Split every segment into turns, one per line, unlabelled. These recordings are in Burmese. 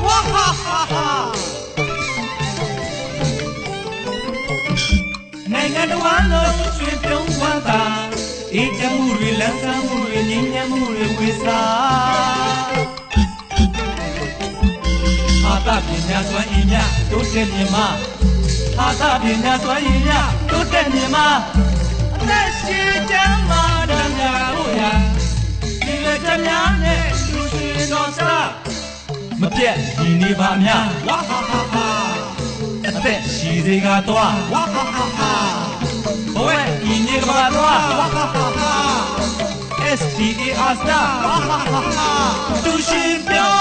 哈哈哈！နိုင်ငံတော်လုံးရွှေပြုံးဝမ်းသာအေးချမ်းမှုတွေလန်းဆန်းမှုတွေငြိမ်းချမ်းမှုတွေဝေစားအာသပညာစွမ်းရည်များတိုးတက်မြင်မအာသပညာစွမ်းရည်များတိုးတက်မြင်မအသက်ရှိချမ်းသာတော်များတို့ရာဒီလေချမ်းများနဲ့လူရှင်တော်စားမပြတ်ညီနေပါများဝါဟာဟာဟာအသက်ရှိစေကတော့ဝါဟာဟာဟာဘဝညီနေကတော့ဝါဟာဟာဟာ STAR star ဝါဟာဟာဟာလူရှင်ပြော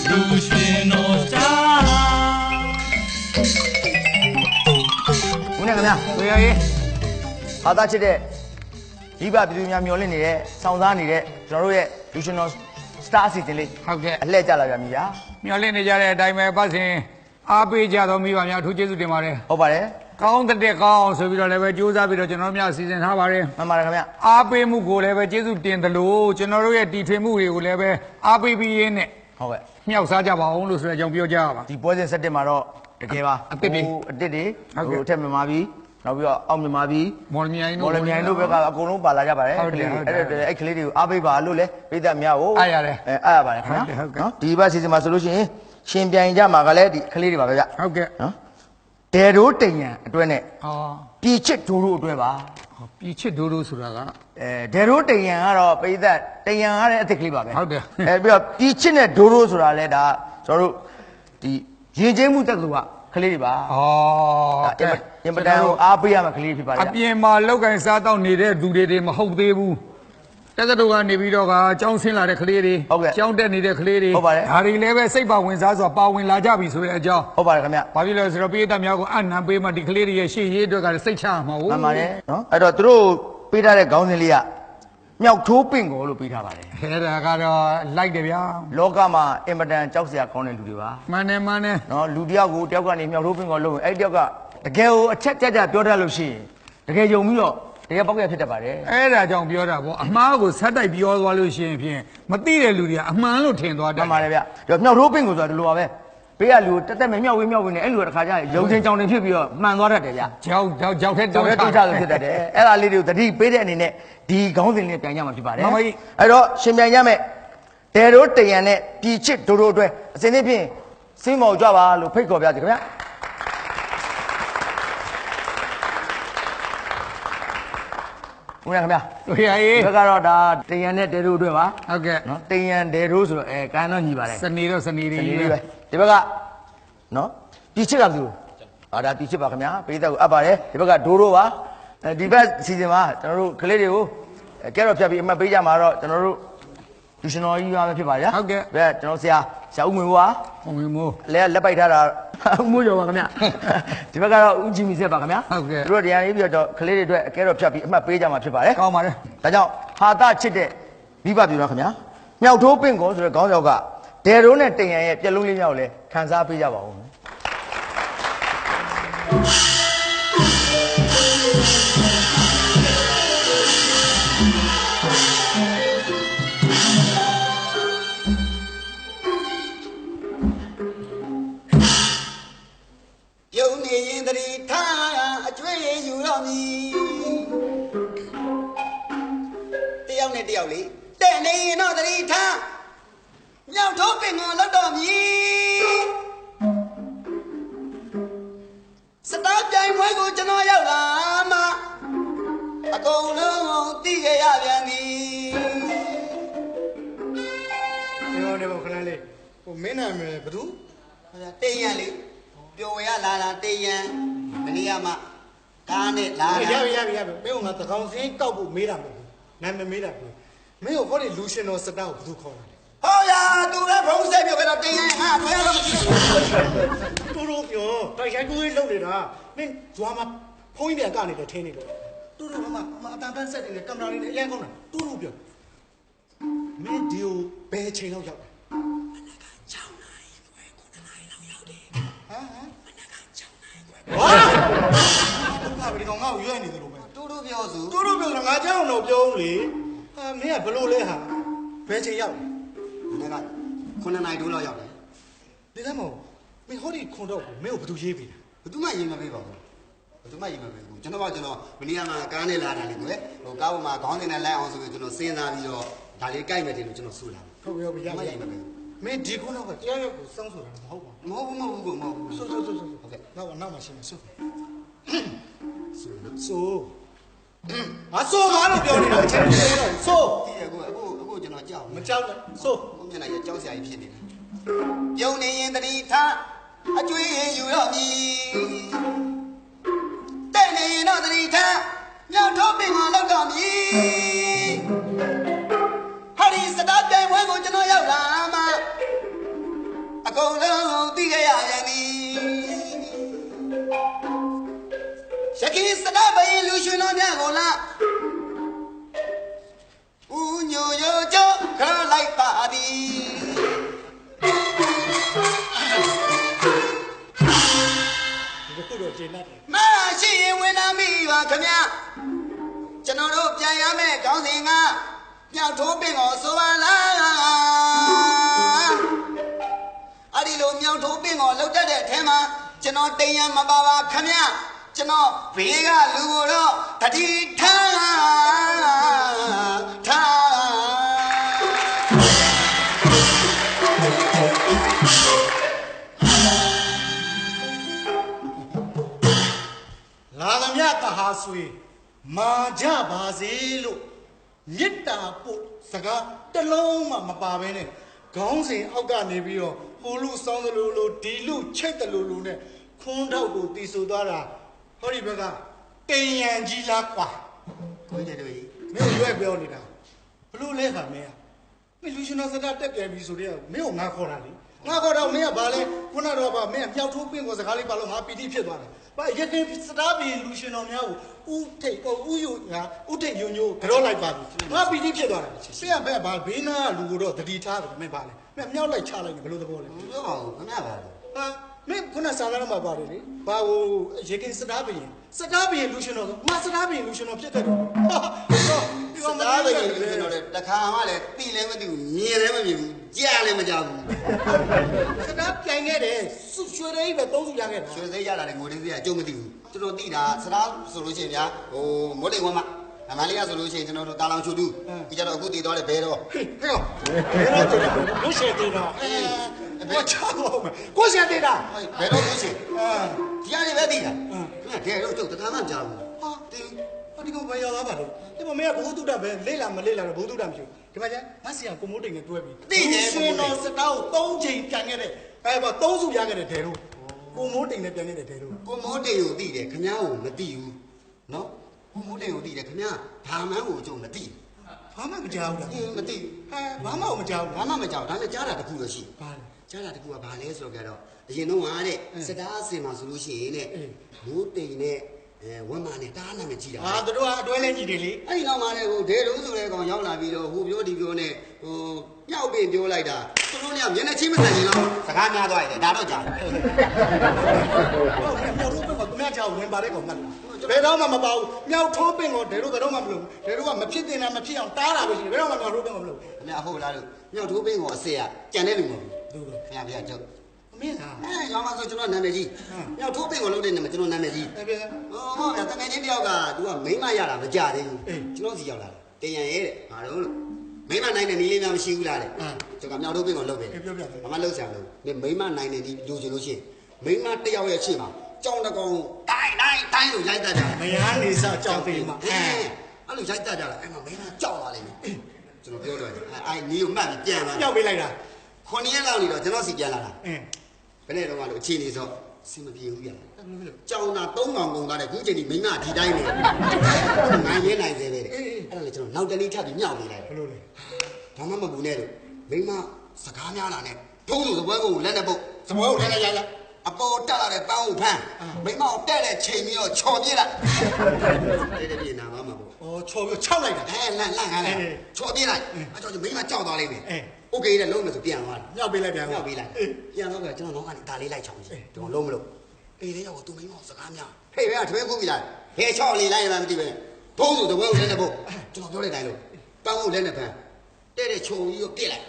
လူရှင်တော်စား
ဦးနဲ့ခင်ဗျာတွေ့ရရေးဟာသားချစ်တဲ့ဒီပါပြည်သူများမျှော်လင့်နေတဲ့စောင့်စားနေတဲ့ကျွန်တော်တို့ရဲ့ National Star အစီအစဉ်လေး
ဟုတ်ကဲ့
အလှည့်ကြလာပြန်ပြီဗျာ
မျှော်လင့်နေကြတဲ့အတိုင်းပဲပတ်စဉ်အားပေးကြတော်မိပါများအထူးကျေးဇူးတင်ပါတယ်
ဟုတ်ပါတယ်
ကောင်းတဲ့ကောင်းဆိုပြီးတော့လည်းပဲကြိုးစားပြီးတော့ကျွန်တော်များစီစဉ်ထားပါတယ်
မှန်ပါတယ်ခင်ဗျ
အားပေးမှုကိုလည်းပဲကျေးဇူးတင်တယ်လို့ကျွန်တော်တို့ရဲ့တီထွင်မှုတွေကိုလည်းပဲအားပေးပြီးရင်းနဲ့
ဟုတ်ကဲ့
မြောက်စားကြပါအောင်လို့ဆိုတဲ့အကြောင်းပြောကြရပါ
ဒီပွဲစဉ်7မှာတော့တကယ်ပါ
အတစ်တွေ
ဟိုအထက်မြန်မာပြည်နောက်ပြီးတော့အောက်မြန်မာပြည်
မော်လမြိုင်
တို့ဘက်ကအကုန်လုံးပါလာကြပါတယ်အဲ့ကလေးတွေကိုအားပေးပါလို့လဲပြည်သက်များကို
အားရတယ်
အားရပါတယ်ခင်ဗျာနော်ဒီဘက်စီစဉ်မှာဆိုလို့ရှိရင်ရှင်ပြိုင်ကြမှာကလည်းဒီကလေးတွေပါပဲဗျ
ဟုတ်ကဲ့
နော်ဒဲရိုးတိန်ရန်အတွဲနဲ့ပြည်ချစ်ဒိုးတို့အတွဲပါ
ပြည်ချစ်ဒိုးတို့ဆိုတာက
ဒဲရိုးတိန်ရန်ကတော့ပြည်သက်တိန်ရန်ကလည်းအစ်ကလေးပါပဲ
ဟုတ်တယ်
ပြီးတော့ပြည်ချစ်နဲ့ဒိုးတို့ဆိုတာလည်းဒါကျွန်တော်တို့ဒီရင်ကျင်းမှုတက်သူကကလေးတွေပါအင်ပတန်ကိုအားပေးရမှာကလေးဖြစ်ပါလေ
အပြင်မှာလောက်ကန်စားတော့နေတဲ့သူတွေမဟုတ်သေးဘူးတက်တဲ့တို့ကနေပြီးတော့ကကြောင်းဆင်းလာတဲ့ကလေးတွေကြောင်းတက်နေတဲ့ကလေးတွေဒါတွေလည်းပဲစိတ်ပါဝင်စားစွာပါဝင်လာကြပြီဆိုတဲ့အကြောင်း
ဟုတ်ပါတယ်ခင်ဗျ
ဘာဖြစ်လဲဆိုတော့ပြည်သက်များကိုအနံပေးမှဒီကလေးတွေရဲ့ရှေ့ရေးအတွက်ကစိတ်ချမှာဟုတ်
မှန်ပါတယ်နော်အဲ့တော့သူတို့ပေးထားတဲ့ခေါင်းစဉ်လေးကမြောက်ထိုးပင့်ကိုလို့ပေးထားပါတယ်
အဲ့ဒါကတော့လိုက်တယ်ဗျာ
လောကမှာအင်မတန်ကြောက်စရာကောင်းတဲ့လူတွေပါ
မှန်တယ်
နော်လူတယောက်ကိုတယောက်ကနေမြောက်ထိုးပင့်ကိုလုပ်ရင်အဲ့တယောက်ကတကယ်ကိုအချက်ကြကြပြောတတ်လို့ရှိရင်တကယ်ယုံပြီးတော့တကယ်ပေါက်ရဖြစ်တတ်ပါတယ်
အဲ့ဒါကြောင့်ပြောတာပေါ့အမှားကိုဆက်တိုက်ပြောသွားလို့ရှိရင်ဖြင့်မသိတဲ့လူတွေကအမှန်လို့ထင်သွားတယ်
မှန်ပါတယ်ဗျ။မြောက်ထိုးပင့်ကိုဆိုတာဒီလိုပါပဲ။ဘေးကလူတက်တက်မဲ့မြောက်ဝေးနဲ့အဲ့လူတခါကျရုံချင်းကြောင်တင်ဖြစ်ပြီးတော့မှန်သွားတတ်တယ်ဗျ
။ကြောက်တဲ့
တိုးချလို့ဖြစ်တတ်တယ်။အဲ့ဒါလေးတွေကိုတတိပေးတဲ့အနေနဲ့ဒီခေါင်းစဉ်လေးပြန်ကြမှာဖြစ်ပါတယ်
။မှန်ပါပြီ
။အဲ့တော့ရှင်ပြန်ကြမယ်။ဒဲရိုးတရံနဲ့ပြည်ချစ်ဒိုတို့အတွက်အစဉ်လေးဖြင့်စင်းမော်ကြပါလို့ဖိတ်ခေါ်ပြစီခင်ဗျာ။ဦးရခင်ဗျာ
တွေ့ရရေး
ဘက်ကတော့ဒါတရံနဲ့ဒေရိုးအတွက်ပါ
ဟုတ်ကဲ့
နော်တရံဒေရိုးဆိုတော့ကန်းတော့ညီပါတယ်
စနေတော့စနေတွေပဲ
ဒီဘက်ကနော်ပြည်ချစ်ကဘယ်လိုဒါပြည်ချစ်ပါခင်ဗျာပြည်သက်ကိုအပ်ပါတယ်ဒီဘက်ကဒိုးတို့ပါဒီဘက်စီစဉ်မှာကျွန်တော်တို့ကလေးတွေကိုကဲတော့ဖြတ်ပြီးအမှတ်ပေးကြမှာတော့ကျွန်တော်တို့လူရှင်တော်ကြီးပါပဲဖြစ်ပါဗျာ
ဟုတ်ကဲ့
ဘက်ကျွန်တော်ဆရာဦးငွေပါ
ဦးငွေမိုး
လက်ပိုက်ထားတာဦးမိုးကျော်ပါခင်ဗျာဒီဘက်ကတော့ဦးကြည်မီဆက်ပါခင်ဗျာ
ဟုတ်ကဲ့
တို့တရားလေးပြီးတော့ကလေးတွေအတွက်အကဲတော့ဖြတ်ပြီးအမှတ်ပေးကြမှာဖြစ်ပါတယ်
ကောင်းပါတယ်
ဒါကြောင့်ဟာတာချစ်တဲ့မိဘပြည်တော်ခင်ဗျာမြောက်ထိုးပင့်ကောဆိုတဲ့ခေါင်းဆောင်ကဒဲရိုးနဲ့တင်ရန်ရဲ့ပြက်လုံးလေးမြောက်လဲခံစားပေးကြပါဦး
ပြုံးနေရင်တတိထားအကျွေးယူတော့မည်တယောက်နဲ့တယောက်လေတဲ့နေရင်တော့တတိထားမြောက်ထိုးပင်ကိုလောက်တော့မည်စတားပြိုင်ပွဲကိုကျွန်တော်ရောက်လာမှအကုန်လုံးသိခဲ့ရပြန်သည်
နေပါခဏလေးဟိုမင်းနာမည်ဘယ်သူ
တေးရန်လေပျော်ဝရလာတာတေးရန်မနေ့ကမှကားနဲ့လာ
တာရပြီမင်းကငါသကောင်စင်းကောက်ဖို့မေးတာမဟုတ်ဘူးနာမည်မေးတာဘူးမင်းကိုခေါ်တဲ့လူရှင်တော်စတားကိုဘယ်သူခေါ်တာလဲ
ဟောရသူလည်းဖုံးဆက်ပြောခဲ့တော့တေးရန်ဟာဘယ်လိုမရှိ
တူပြောတိုက်ရိုက်ကူးလုံးနေတာမင်းဇွာမှာဖုံးပြန်ကနေတယ်ထင်းနေတယ်
တူကမှအတန်ပန်းဆက်နေတယ်ကင်မရာလေးနဲ့အရင်ကောင်းတာ
တူပြောမင်းဒီကိုဘယ်ချိန်လောက်ရောက်လဲ
မနက်က6နာရီခွဲ9နာရီလောက်ရောက်တယ်မနက်က6နာရီခွဲ
ဘာဘယ်ကောင်ငါ့ကိုရွက်နေတယ်လို့ပဲ
တူပြောစု
တူပြောတာငါကြောက်တော့ပြောဦးလေမင်းကဘလို့လဲဟာဘယ်ချိန်ရောက်လဲ
မနက်က9နာရီတိုးလောက်ရောက်တယ်
ဒ你看冇，没好啲看到没有不都ရေးပြီ
ဘသူမှရေးမပေးပါဘူးဘသူမှရေးမပေးဘူးကျွန်တော်မနေ့ကမှကားနဲ့လာတာလေကွယ်ဟိုကားပေါ်မှာခေါင်းစဉ်နဲ့လိုက်အောင်ဆိုပြီးကျွန်တော်စဉ်းစားပြီးတော့ဒါလေးကြိုက်မယ်တင်လို့ကျွန်တော်ဆူလာ
ဟုတ်ပြီရပါရေးမပေးမင်းဒီခုနောက်ကတရားရုပ်ကိုစောင်းဆိုတာမဟုတ်ပါဘူး
မဟုတ်ဘူး
ဆိုဟုတ်ကဲ့နောက်မှရှင်းမယ်ဆိုငါဆိုငါတော့ပြောနေတာအချက်ကြီးတော့ဆို
တည်ရအခုကျွန်တော်ကြောက်
မကြောက်နဲ့ဆို
ဘုမျက်နှာရကြောက်စရာကြီးဖြစ်နေတာပြုံးနေရင်တတိထားအကျွေးယူတော့မြည်တဲ့နေရင်တော့တတိထားမြောက်ထိုးပင်ကိုလောက်တော့မြည်ဟာဒီစတားပြိုင်ပွဲကိုကျွန်တော်ရောက်လာမှအကုန်လုံးသိခဲ့ရရင်ဒီရခိစတားဘယင်လူရှင်တော်များကိုလားဦးညိုရိုးကြောခရလိုက်ပါသည်
ဒီခုတော့ကျေနပ်တယ်
မရှိရင်ဝင်လာမိပါခင်ဗျာကျွန်တော်တို့ပြန်ရမယ်ခေါင်းစဉ်ကမြောက်ထိုးပင်ကိုဆိုပါလားအဲ့ဒီလိုမြောက်ထိုးပင်ကိုလောက်တတ်တဲ့အထဲမှာကျွန်တော်တိမ်ရမပါပါခင်ဗျာကျွန်တော်ဘေးကလူကိုတော့တတိထား
လာသမျှတဟာဆွေမာကြပါစေလို့မေတ္တာပို့စကားတလုံးမှမပါဘဲနဲ့ခေါင်းစဉ်အောက်ကနေပြီးတော့ဟိုလူစောင်းသလိုလိုဒီလူချိတ်သလိုလိုနဲ့ခွန်းထောက်ကိုတီဆိုသွားတာဟောဒီဘက်ကတိမ်ရန်ကြီးလားကွာ
ကိုကြီးတို့ကြီး
မင်းရွက်ပြောနေတာဘလို့လဲခါမင်းမင်းလူရှင်တော်စတာတက်ပြန်ပြီဆိုတော့မင်းကိုငါခေါ်တာလေငါခေါ်တော့မင်းကဘာလဲခုနတော့ဗာမင်းကမြောက်ထိုးပင့်ကိုစကားလေးပါလို့ငါပီတိဖြစ်သွားတယ်ဘာရခင်စတာဘီလူရှင်တော်များကိုဥထိတ်ဥယုငါဥထိတ်ညိုညိုကြောလိုက်ပါပြီငါပီတိဖြစ်သွားတယ်ပြက်ဘက်ဘာဘေးနာလူကိုတော့တတိထားတယ်မင်းပါလေမင်းမြောက်လိုက်ချလိုက်တယ်ဘလို့သဘောလဲ
ပြောပါဦးခင်ဗျာပါ
ဟာမင်းခုနစာသားမှာပါတယ်လေဘာကိုရခင်စတာဘီလူရှင်တော်မစတာဘီလူရှင်တော်ဖြစ်တယ်တော့
စတာဘီလူရှင်တော်တဲ့တခါမှလည်းတိလည်းမသိဘူးမြင်လည်းမမြင်ဘူးကြားလည်းမကြားဘူး
စတာပြိုင်ခဲ့တယ်ရွှေသေးပဲသုံးစုရခဲ့တာ
ရွှေသေးရလာတယ်ငိုသေးသေးအကျုံးမသိဘူးကျွန်တော်သိတာစတာဆိုလို့ရှိရင်ဗျာဟိုမိုးတိမ်ဝမ်းမအမလေးကဆိုလို့ရှိရင်ကျွန်တော်တို့တာလောင်ချူတူဒီကြတော့အခုတည်သွားတယ်ဘဲတော့
ဟဲ့ကျွန်တော်ကိုရှယ်တည်တော့ကိုချောင်းကိုရှယ်တည်တာ
ဘဲတော့ကိုရှယ်ဒီရတယ်ပဲတည်တာခင်ဗျာတဲ့တော့ကျုပ်တခါမှမကြားဘူး
ဟာဒီကောင်ဘယ်ရောက်သွားပါလဲဒီမမေကဘုသူတ္တပဲလေ့လာမလေ့လာတော့ဘုသူတ္တမရှိဘူးဒီမှာကျငါဆရာကိုမိုးတိမ်နဲ့တွဲပြီး
သိတယ်
ရှင်တော်စတာကို3ချိန်ပြန်ခဲ့တဲ့ဘာ3စုရခဲ့တဲ့ဒဲတို့ကိုမိုးတိမ်နဲ့ပြန်ခဲ့တဲ့ဒဲတို့
ကိုမိုးတိမ်ကိုသိတယ်ခင်ဗျားကိုမသိဘူးနော်ကိုမိုးတိမ်ကိုသိတယ်ခင်ဗျားဘာမှန်းကိုကျုံမသိ
ဘာမှမကြောက်လား
မသိ
ဘာမှမကြောက်
ဘာမှမကြောက်ဒါနဲ့ကြားတာတခုလို့ရှိ
ဘာလဲ
ကြားတာတခုကဘာလဲဆိုတော့အရင်တော့ဟာတဲ့စတားအစင်မှာဆိုလို့ရှိရင်တဲ့မိုးတိမ်နဲ့ဝမ်းမနဲ့တားနာမကြည့်တာ
ဟာတို့ကအတွဲလဲကြည့်တယ်လေ
အဲ့ဒီနောက်မှာလည်းဟိုဒဲတုံးဆိုတဲ့ကောင်ရောက်လာပြီးတော့ဟိုပြောဒီပြောနဲ့ဟိုမြောက်ပင်ပြောလိုက်တာသူတို့ကမျက်နှာချင်းမခံရင်တော့စကားများသွားတယ်ဒါတော့ကြားတယ်
ဟုတ်မြောက်ထိုးပင်ကသူများချောင်းဝင်ပါတဲ့ကောင်မှတ်ဘယ်တော့မှမပါဘူးမြောက်ထိုးပင်ကိုဒဲတို့တော့မှမလုပ်ဘူးဒဲတို့ကမဖြစ်တင်တာမဖြစ်အောင်တားတာပဲရှိတယ်ဘယ်တော့မှမြောက်ထိုးပင်ကိုမလုပ်ဘူး
ခင်ဗျာဟုတ်လားလို့မြောက်ထိုးပင်ကိုအစေကကြံတဲ့လူမဟုတ်
ဘူး
သူတို့ခင်ဗျာကျုပ်
မင်းလား
ရောင်းမဆိုကျွန်တော်နာမည်ကြီးမြောက်ထိုးပင်ကိုလုပ်တဲ့နာမည်ကျွန်တော်နာမည်ကြီးဟုတ်ဗျာတကယ်ချင်းတယောက်က तू ကမိမရတာမကြသေးဘူးကျွန်တော်စီရောက်လာတယ်တင်ရန်ရဲတဲ့ဟာတော့လို့မိမနိုင်တဲ့နီးလေးများမရှိဘူးလားတဲ့ကျွန်တော်မြောက်ထိုးပင်ကိုလုပ်တယ်ဘာမှလုပ်စရာမလိုဘူးမိမနိုင်တဲ့နီးလိုချင်လို့ရှိရင်မိမတယောက်ရဲ့ရှေ့မှာကြောင်တကောင်တိုင်းလို့ရိုက်တတ်ကြတယ်
မယားနေစားကြောင်သိမှာ
အဲ့လိုရိုက်တတ်ကြတာအဲ့မှာမိမကြောက်လာလိမ့်မယ်ကျွန်တော်ပြောတော့အဲ့နီးကိုမှတ်ပြီးပြန်လာ
ပြောက်ပေးလိုက်တာ
9ရက်လောက်နေတော့ကျွန်တော်စီပြန်လာတာဘယ်နဲ့တော့လို့အခြေအနေဆိုစင်မပြေဘူးဗျာကြောင်တာ3កောင်ကုန်သွားတယ်ခုချိန်ဒီမိမဒီတိုင်းနေနိုင်ရဲနိုင်သေးတယ်အဲ့ဒါလေကျွန်တော်နောက်တနည်းထပ်ပြီးမြောက်ပေးလိုက်
ဘလို့လဲ
ဘာမှမပူနဲ့လို့မိမစကားများလာနဲ့ထုံးလို့သပွဲကိုလက်နဲ့ပုတ်သပွဲကိုလက်နဲ့ရအပေါ်တက်လာတဲ့ပန်းကိုဖမ်းမိမကိုတက်တဲ့ချိန်ပြီးတော့ချော်ပြေးလိုက်တဲ့ပြေးနာမှာမပေါ့
ဩချော်ပြီး6လိုက်တာ
လန့်ခိုင်းလိုက်ချော်ပြေးလိုက်အဲ့တော့မိမကြောက်သွားလိမ့်မယ်โอเคတဲ့လုံးမယ်ဆိုပြန်သွားတယ်
မြောက်ပေးလိုက်ပြန်
မြောက်ပေးလိုက်ပြန်တော့ကျွန်တော်တော့ကနေဒါလေးလိုက်ချောင်းစီကျွန်တော်လုံးမလို့အေးလေးရောက်သူမိမစကားများဟေးဘယ်ကထွေးခုပြီလားဟဲ့ချောက်လေးလိုက်ရမှမသိပဲဘုံဆိုတပွဲကိုလည်းနဲ့ဖို့ကျွန်တော်ပြောတဲ့အတိုင်းလို့ပန်းကိုလည်းနဲ့ဖမ်းတဲ့ချုံကြီးကိုပြစ်လိုက်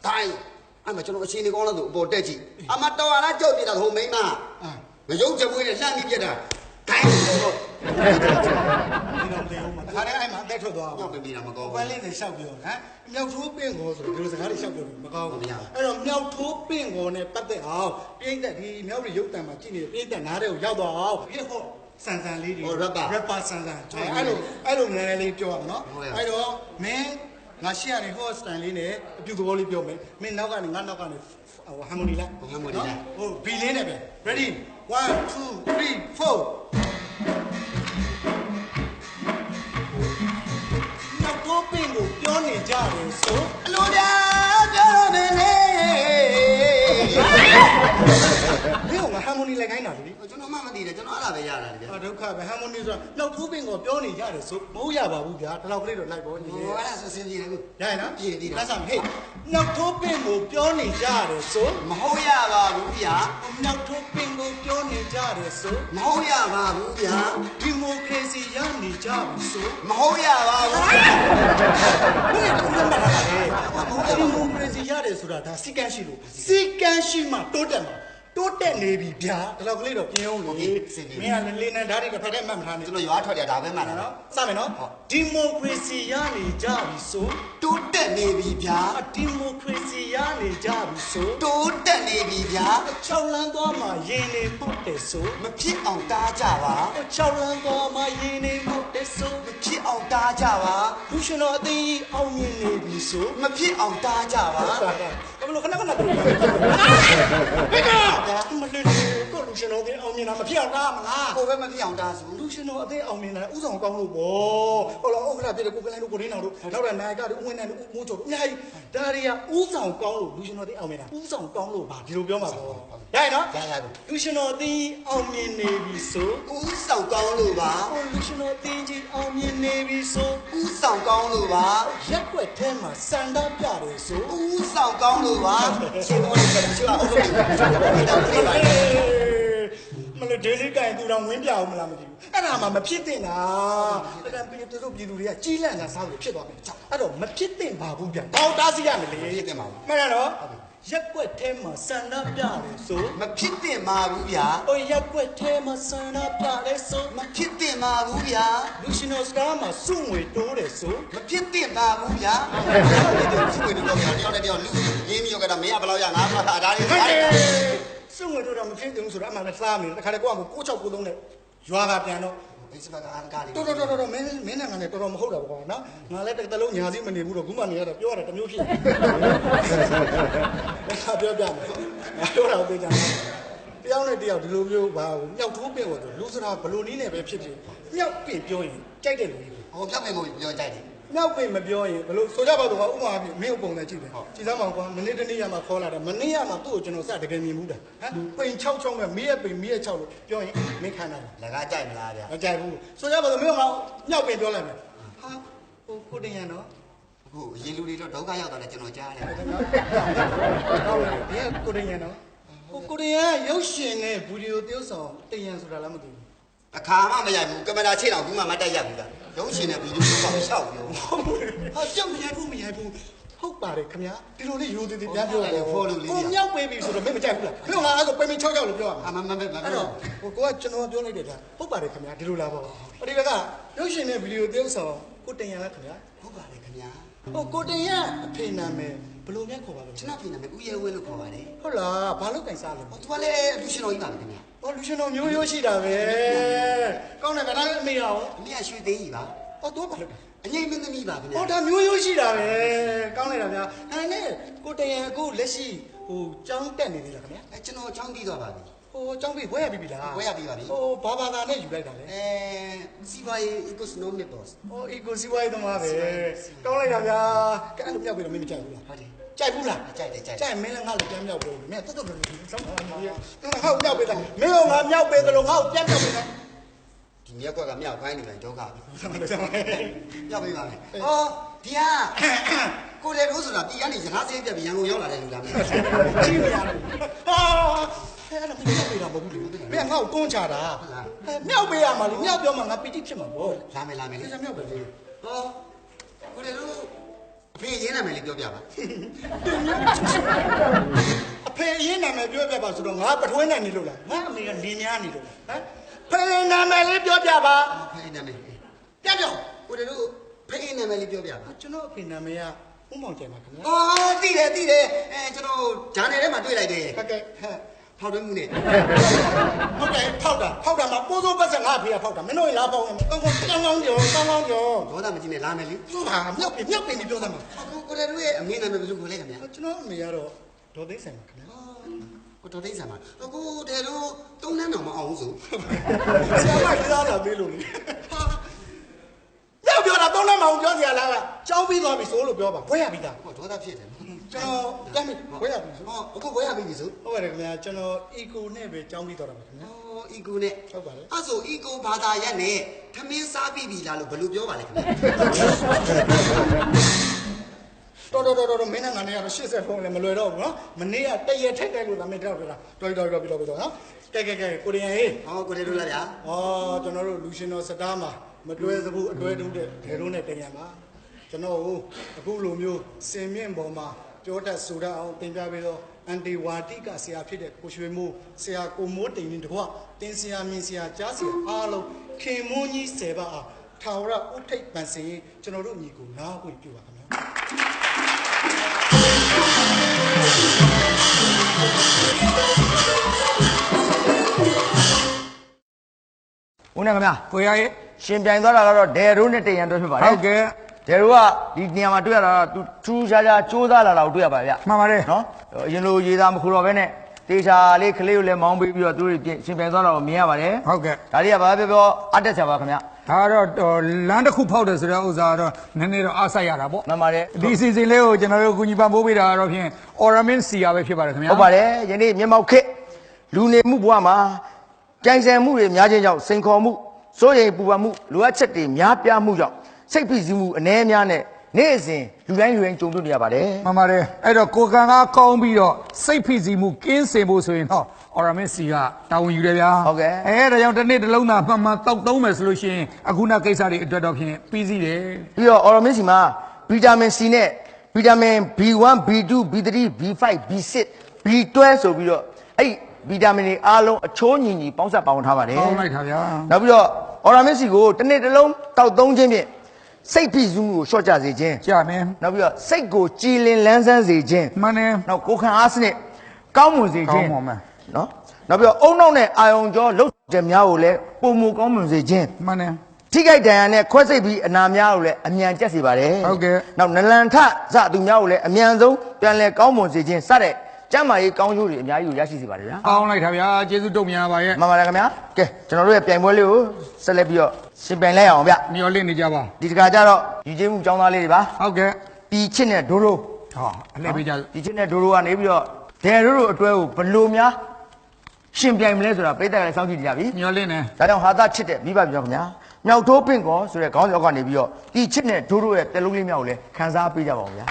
တိုင်း အဲ့မှာကျွန်တော်အချင်းနေကောင်းလို့ဆိုအပေါ်တက်ကြည့်အမတော်ရလားကြောက်ပြတာဟိုမိန်းမမယုံချပွေးနဲ့လှမ်းပြီးပြတာဂိုင်းလို့
ဒီတော့တေဦးမှာခါတဲ့အဲ့မှာအသက်ထွက်သွားအောင်မ
ြောက်ပြတာမကောင်းဘူးပ
န်းလေးတွေရှောက်ပြောဟမ်မြောက်ထိုးပင့်ကောဆိုဒီလိုစကားတွေရှောက်ပြောမကောင်းဘူးအဲ့တော့မြောက်ထိုးပင့်ကောနဲ့ပတ်သက်အောင်ပြိဿဒီမြောက်တွေရုပ်တံမှာကြည့်နေပြိဿနားတဲ့ကိုရောက်သွားအောင်ဟစ်ဟော့ဆန်ဆန်လေးတွေrapper ဆန်ဆန်ကျွန်တော်အဲ့လိုနည်းနည်းလေးပြောရအောင်နော်အဲ့တော့မင်းငါရှေ့ကနေ hot style လေးနဲ့အပြုသဘောလေးပြောမယ်မင်းနောက်ကနေငါနောက်ကနေဟို harmony လားဟို B လေးနဲ့ပဲ ready 1 2 3 4နောက်တော့ပင်ကိုပြောနေကြတယ်ဆိုအ
လိုပြပြောမယ်လေ
မင်းက harmony လိုက်ခိုင်းတာလေက
ျွန်တော်မှမသိတယ်ကျွန်တော်အဲ့ဒါပဲရတာလေဗျာ
ဒုက္ခပဲ harmony ဆိုတာနောက်ထိုးပင်ကိုပြောနေကြတယ်ဆိုမဟုတ်ရပါဘူးဗျာဒီလောက်ကလေးတော့လိုက်ပေါ်နေတယ်အ
ဲ့ဒါဆိုစင်ပြေတယ်လို့
ရရင်နော်
ပြေတယ်
လက်ဆောင်ဟေးနောက်ထိုးပင်ကိုပြောနေကြတယ်ဆို
မဟုတ်ရပါဘူးဗျာ
နောက်ထိုးပင်ကိုပြောနေကြတယ်ဆိုမ
ဟုတ်ရပါဘူးဗျာဒ
ီမိုကရေစီရနေကြပြီဆို
မဟုတ်ရပါဘူးဘ
ယ်လိုလဲမလားဒီမိုကရေစီရတယ်ဆိုတာဒါစီကန်းရှိလို့စီကန်းရှိမှတိုးတက်မှာတိုးတက်နေပြီဗျာဒီလောက်ကလေးတော့ပြင်းအောင်လေမင်းကလေးနဲ့ဓာတ်တွေတစ်ဖက်တည်းမှတ်မထားနဲ့က
ျွန်တော်ရွာထွက်တယ်ဒါပဲမှတ်တာ
နော်စမယ်နော်ဒီမိုကရေစီရနေကြပြီဆိုတ
ိုးတက်နေပြီဗျာ
ဒီမိုကရေစီရနေကြပြီဆိုတ
ိုးတက်နေပြီဗျာ
6လမ်းသွားမှရင်နေပုတ်တယ်ဆိုမ
ဖြစ်အောင်တားကြပါ
6လမ်းသွားမှရင်နေပုတ်တယ်ဆိုမ
ဖြစ်အောင်တားကြပါ
လူရှင်တော်အသိအောင်မြင်နေပြီဆို
မဖြစ်အောင်တားကြပါဘ
ယ်လိုခဏဘယ်ကမလေးကိုလူရှင်တော်အသိအောင်မြင်တာမဖြစ်အောင်တားမလားက
ိုပဲမဖြစ်အောင်တားဆို
လူရှင်တော်အသိအောင်မြင်တာဥဆောင်ကောင်းလို့ပေါ့ဟုတ်လားဥက္ကဋ္ဌပြတဲ့ကိုကလိုင်းတို့ကိုရင်းအောင်တို့နောက်တဲ့နာယကတို့ဥဝင်နိုင်တို့မိုးချိုတို့အများကြီးဒါတွေကဥဆောင်ကောင်းလို့လူရှင်တော်အသိအောင်မြင်တာဥဆောင်ကောင်းလို့ပါဒီလိုပြောမှာပေါ့ရရင်နော်ရလူရှင်တော်အသိအောင်မြင်နေပြီဆို
ဥဆောင်ကောင်းလို့ပါ
လူရှင်တော်အသိကြီးအောင်မြင်နေပြီဆို
ဥဆောင်ကောင်းလို့ပါ
ရက်ွက်ထဲမှာစန္ဒပြတယ်ဆိုဥ
ဆောင်ကောင်းလို့ပါရှင်းတော့တယ်ရှိပါဦးလို့
မလို့ဒေးလေးကင်သူတော်ဝင်းပြအောင်မလားမသိဘူးအဲ့ဒါမှမဖြစ်သင့်တာအဲ့ဒါပြည်သူတွေကကြီးလန့်တာစားလို့ဖြစ်သွားမယ်အဲ့တော့မဖြစ်သင့်ပါဘူးဗျဘောက်တားစီရမယ်လေဖ
ြစ်သင့်ပါဘူး
မှန်တော့ရက်ွက်ထဲမှာစန္ဒပြတယ်ဆိုမ
ဖြစ်သင့်ပါဘူးဗျာ
ဟိုရက်ွက်ထဲမှာစန္ဒပြတယ်ဆို
မဖြစ်သင့်ပါဘူးဗျာလ
ူရှင်တော်စကားမှာစုငွေတိုးတယ်ဆိုမ
ဖြစ်သင့်ပါဘူးဗျာစုငွေတိုးတော့ဗျာတယောက်နဲ့တယောက်လူရင်းမျိုးကတော့မင်းကဘယ်လောက်ရငါဘယ်လောက်ဒါတွေ
စုငွေတိုးတော့မဖြစ်ဘူးဆိုတော့အမှလည်းစားမယ်တခါတည်းကိုက9693နဲ့ရွာကပြန်တော့ဒ
ီစပါကအားကားလေး
တော်မင်းနဲ့ငါနဲ့တော်မဟုတ်တာပေါ့နော်ငါလည်းတစ်လုံးညာစီမနေဘူးတော့ခုမှနေရတော့ပြောရတယ်တမျိုးဖြစ်ပြောပြမယ်ပြောတာသိကြတယ်တယောက်နဲ့တယောက်ဒီလိုမျိုးဘာမြောက်ထိုးပင့်ကိုလူစရာဘလိုနည်းနဲ့ပဲဖြစ်ဖြစ်မြောက်ပင့်ပြောရင်ကြိုက်တယ်လူကြီးဟ
ောပြောက်ပင့်မို့ပြောကြိုက်တယ်မ
ြောက်ပင်မပြောရင်ဘလို့ဆိုကြပါတော့ဥမာမင်းပုံနဲ့ကြည့်တယ်ကြည်စမ်းပါကွာမနေ့တနေ့ရမှာခေါ်လာတယ်မနေ့ရမှာသူ့ကိုကျွန်တော်စတကယ်မြင်မှုတာဟမ်ပိန်66နဲ့မီးရဲ့ပိန်မီးရဲ့6လို့ပြောရင်မင်းခံတာလ
က်ကားကြိုက်မလားဗျာ
မကြိုက်ဘူးဆိုကြပါတော့မင်းကမြောက်ပင်ပြောလိုက်မယ်ဟာဟိုကိုတင်ရနော်အ
ခုအရင်လူတွေတော့ဒုက္ခရောက်တယ်ကျွန်တော်ကြားတယ်
ဟုတ်တယ်ဒီကိုတင်ရနော်ဟိုကိုတင်ရရုပ်ရှင်နဲ့ဗီဒီယိုသရုပ်ဆောင်တင်ရဆိုတာလည်းမသိဘူးအ
ခါမှမရိုက်ဘူးကင်မရာချိတ်အောင်ဘူးမှမတက်ရဘူးလားရုံးရှင်နဲ့ဗီဒီယိုတော့ရှောက်ပြောဟ
ာကြောက်မရိုက်ဘူးဟုတ်ပါတယ်ခင်ဗျာဒီလိုလေးရိုးသေးသေးပြန်ပြောတယ်ကိုမြောက်ပေးပြီဆိုတော့မင်းမကြိုက်ဘူးလားမင်းကအဲ့ဆိုပိန်ပိန်6လို့ပြောရမှာ
မအဲ့
တော့ကိုကကျွန်တော်ပြောလိုက်တယ်ဗျာဟုတ်ပါတယ်ခင်ဗျာဒီလိုလားပေါ့ဒီကရုပ်ရှင်နဲ့ဗီဒီယိုသရုပ်ဆောင်ကိုတင်ရလားခင်ဗျာ
ဟုတ်ပါတယ်ခင်ဗျာဟ
ိုကိုတင်ရအဖေနာမည်ဘယ်လိုများခေါ်ပါလဲက
ျွန်တော်ဖေနာမည်ဦးရဲဝင်းလို့ခေါ်ပါတယ်
ဟုတ်လားဘာလို့ကင်စားလဲဟ
ိုသူကလည်းလူရှင်တော်ကြီးပါပဲခင်ဗျာလ
ူရှင်တော်မျိုးရိုးရှိတာပဲကောင်းတယ်ဗျာဒါလည်းအမေရောအ
မေကရွှေသိန်းကြီးပါ
တော့ဘာလို့
အငိမ့်မင်းသမီးပါခင်ဗျာ
ဒါမျိုးရိုးရှိတာပဲကောင်းနေတာဗျာဒါနဲ့ကိုတရံအခုလက်ရှိကျောင်းတက်နေသေးလားခင်ဗျာက
ျွန်တော်ကျောင်းပြီးသွားပါပြီ
ကျောင်းပြီးဘွဲရပြီလားဘ
ွဲရပြီပါပြီဘ
ာဘာသာနဲ့ယူလိုက်တာလဲစ
ီပွားရေး economic boss
eco စီပွားရေးသမားပဲကောင်းလိုက်တာဗျာကဲအဲ့လိုမြောက်ပြီးတော့မင်းမကြိုက်ဘူးလား
ဟုတ်တယ်က
ြိုက်ဘူးလားက
ြိုက်တယ်
ကြိုက်မင်းလည်းငါ့လိုပြန်မြောက်ပေးလို့မင်းတော်တော်စောင်းပါနေရငါ့ကိုမြောက်ပေးတယ်မင်းကငါမြောက်ပေးတယ်လို့ငါ့ကိုပြန်မြောက်ပေးတယ်ဒ
ီမြက်ကွက်ကမြောက်ခိုင်းနေတယ်ဒုက္ခပဲမြောက်ပေးပါမယ်ဒီဟာကိုလေတို့ဆိုတာဒီကနေရထားစေးပြက်ပြီးရန်ကုန်ရောက်လာတဲ့လူလားမင်း
ကြည့်မရဘူးအဲ့ဒါမမြောက်ပေးတာမဟုတ်ဘူးလေမင်းငါ့ကိုတွန်းချတာမြောက်ပေးရမှာလေမြောက်ပြောမှငါပီတိဖြစ်မှာပေါ့
လာမယ်မ
ြောက်ပေးလေ
ကိုလေတို့ ဖေးရင်းနာမည်လေးပြောပြပါ
အဖေရင်းနာမည်ပြောပြပါဆိုတော့ငါပထွေးနိုင်နေလို့လားငါအမေကလင်းများနေလို့လားဟမ်ဖေးနာမည်လေးပြောပြပါ
ဖေးနာမည်ပြပြောကိုတို့ဖေးနာမည်လေးပြောပြပါ
ကျွန်တော်အဖေနာမည်ကဦးမောင်ကျန်ပါခင်ဗျာ
အော်သိတယ်ကျွန်တော်ဂျာနယ်ထဲမှာတွေ့လိုက်တယ်
ဟုတ်ကဲ့
ဖောက်တွင်းမှုနဲ့
ဟုတ်တယ်ဖောက်တာမှာပိုးစိုးပတ်စံငါဖေးကဖောက်တာမင်းတို့လားဖောက်ကောင်းကျော်
ဒေါသမကြီးနဲ့လာမယ်လေ
သူဟာမြောက်ပြင်ပြောသမှာ
အခုကိုတို့ရဲ့အမေနာမည်ဘယ်လိုခေါ်လဲခင်ဗျာ
ကျွန်တော်အမေကတော့ဒေါ်သိန်းဆိုင်ပါခင်ဗျာ
ကိုဒေါ်သိန်းဆိုင်ပါအခုတယ်လို့သုံးနှန်းတော့မအောင်ဘူးဆို
ဆရာမကြီးသားလာမေးလို့လေရောက်ပြောတာသုံးနှန်းမအောင်ပြောစရာလားကြောင်းပြီးသွားပြီဆိုလို့ပြောပါဘွဲရပြီသား
ဟောဒေါသဖြစ်တယ်
ကျွန်တော်တမ်းဘွဲရပြီဆို
အခုဘွဲရပြီဆို
ဟုတ်ပါတယ်ခင်ဗျာကျွန်တော်အီကိုနဲ့ပဲကြောင်းပြီးသွားတာပါခင်ဗျာ
အီကိုနဲ့
ဟုတ်ပါတယ်
အဲ့ဆိုအီကိုဘာသာရက်နဲ့ထမင်းစားပြီလားလို့ဘယ်လိုပြောပါလဲခင်ဗျာ
တော်မင်းနဲ့ငါနဲ့ကတော့80ဖုန်းလည်းမလွယ်တော့ဘူးနော်မနေ့ကတရက်ထက်လို့ဒါမင်းတောက်ပြောတာတော်နော်ကဲကိုရီးယားဟေး
ကိုရီးယားတို့လားဗျာ
ကျွန်တော်တို့လူရှင်တော်စတားမှာမတွဲစဘူးအတွဲတုံးတဲ့ဒဲတို့နဲ့တင်ရမှာကျွန်တော်အခုလိုမျိုးစင်မြင့်ပေါ်မှာပြောတတ်ဆိုတတ်အောင်တင်ပြပြီးတော့အန်တီဝါတိကဆရာဖြစ်တဲ့ကိုရွှေမိုးဆရာကိုမိုးတိန်နေတကွတင်ဆရာမြင်ဆရာကြားဆရာအားလုံးခင်မွန်းကြီး10ပါအားထာဝရဥထိပ်ပန်စင်ကျွန်တော်တို့ညီကိုနားဝင်ပြပါခင်ဗျာ
ဦးနဲ့ခင်ဗျာ
ကိုရရဲ့
ရှင်ပြိုင်သွားတာကတော့ဒယ်ရိုးနဲ့တရန်တော့ဖြစ်ပါတယ်
ဟုတ်ကဲ့
ဒယ်ရိုးကဒီနေရာမှာတွေ့ရတာသူထူးခြားကြိုးစားလာတာကိုတွေ့ရပါဗျ
မှန်ပါတယ်
နော်အရင်လိုရေးသားမခုတော့ဘဲနဲ့တေချာလေးကလေးကိုလည်းမောင်းပေးပြီးတော့သူတို့ရှင်ပြိုင်သွားတာကိုမြင်ရပါတယ်
ဟုတ်ကဲ့
ဒါလေးကဘာပြောအတက်ချပါခင်ဗျာ
ဒါတော့လမ်းတစ်ခုဖောက်တယ်ဆိုတဲ့ဥစ္စာတော့နည်းနည်းတော့အားဆိုင်ရတာပေါ့
မှန်ပါတယ်
ဒီစီစဉ်လေးကိုကျွန်တော်တို့ကူညီပံ့ပိုးပေးတာတော့ဖြင့် Oramin Sia ပဲဖြစ်ပါတယ်ခင်ဗျာ
ဟုတ်ပါတယ်ယနေ့မျက်မှောက်ခေတ်လူနေမှုဘဝမှာကြိုင်ဆယ်မှုတွေများခြင်းကြောင့်စိန်ခေါ်မှုစိုးရိမ်ပူပန်မှုလိုအပ်ချက်တွေများပြားမှုကြောင့်စိတ်ဖိစီးမှုအနည်းအများနဲ့နေ့စဉ်လူတိုင်းကြုံတွေ့နေရပါတယ်
မှန်ပါတယ်အဲ့တော့ကိုကံကားကောင်းပြီးတော့စိတ်ဖိစီးမှုကင်းစင်ဖို့ဆိုရင်တော့ Oramin Sia တာဝန်ယူတယ်ဗျာ
ဟုတ်ကဲ့
ဒါကြောင့်တစ်နေ့တစ်လုံးသာမှန်မှန်တောက်သုံးမယ်ဆိုလို့ရှိရင်အခုနောက်ကိစ္စတွေအတွက်တော့ဖြင့်ပြီးစီးတယ်
ပြီးတော့ Oramin Sia မှာဗီတာမင် C နဲ့ဗီတာမင် B1 B2 B3 B5 B6 B12 ဆိုပြီးတော့အဲ့ဗီတာမင်တွေအားလုံးအချိုးညီညီပေါင်းစပ်ပေါင်းထားပါတယ်
ပေါင်းလိုက်တာဗျာ
နောက်ပြီးတော့ Oramin Sia ကိုတစ်နေ့တစ်လုံးတောက်သုံးခြင်းဖြင့်စိတ်ဖိစီးမှုကိုလျှော့ချစေခြင်း
ကြာမယ်
နောက်ပြီးတော့စိတ်ကိုကြည်လင်လန်းဆန်းစေခြင်း
မှန်တယ်
နောက်ကိုခံအားစနစ်ကောင်းမွန်စေခြင်း
ကောင်းပါမယ်
နော်နောက်ပြီးတော့အုံနောက်နဲ့အာယုံကြောလှုပ်ချက်များကိုလည်းပုံမူကောင်းမွန်စေခြင်း
မှန်တယ်
ထိခိုက်ဒဏ်ရာနဲ့ခွဲစိတ်ပြီးအနာများကိုလည်းအမြန်ကျက်စေပါတယ်
ဟုတ်ကဲ့
နောက်နလန်ထစသူများကိုလည်းအမြန်ဆုံးပြန်လည်ကောင်းမွန်စေခြင်းစတဲ့ကျမ်းမာရေးကောင်းကျိုးတွေအများကြီးကိုရရှိစေပါတယ်ဗျာ
ကောင်းလိုက်တာဗျာကျေးဇူးတုံ့ပြန်ပါရဲ့
မှန်ပါတယ်ခင်ဗျာကဲကျွန်တော်တို့ရဲ့ပြိုင်ပွဲလေးကိုဆက်လက်ပြီးတော့ရှင်ပြိုင်လိုက်အောင်ဗျ
မျော်လင့်နေကြပါ
ဒီတခါကျတော့ယူချင်းမှုចောင်းသားလေးတွေပါ
ဟုတ်ကဲ့
ပြီးချစ်နဲ့ဒိုးဒိုး
အလှည့်ပေးကြ
ပြီးချစ်နဲ့ဒိုးဒိုးကနေပြီးတော့ဒယ်ဒိုးတို့အတွဲကိုဘလို့များရှင်ပြိုင်မလဲဆိုတာပြည်သက်ကလည်းစောင့်ကြည့်ကြပြီ
မျော်လင့်နေ
ဒါကြောင့်ဟာသားချစ်တဲ့မိဘပြောခင်ဗျာမြောက်ထိုးပင့်ကောဆိုတဲ့ခေါင်းဆောင်ကနေပြီးတော့ဒီချစ်နဲ့ဒိုးဒိုးရဲ့ပြလုံးလေးမြောက်ကိုလည်းခန်းစားပေးကြပါဦးဗျာ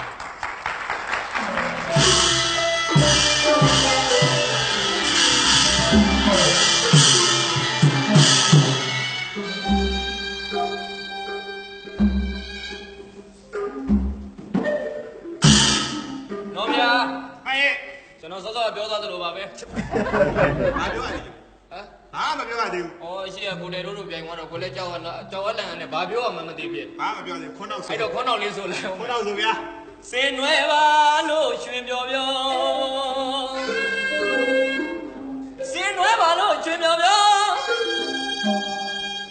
ကျွန်တော်စောစောပြောသားသလိုပါပဲ
ဘာပြောရလဲဘာမပြောရသေးဘူး
ဩရှိရကိုတယ်တို့ပြိုင်သွားတော့ကိုလည်းကြောက်အလန့်နဲ့ဘာပြောမှမသိဖြစ်
ဘာမပြောသေးခွန်းတော့ဆို
အဲ့တော့ခွန်းတော့လေးဆိုလဲ
ခွန်းတော့ဆိုဗျာ
စင်နွယ်ပါလို့ရွှင်ပြောပြောစင်နွယ်ပါလို့ရွှင်ပြောပြော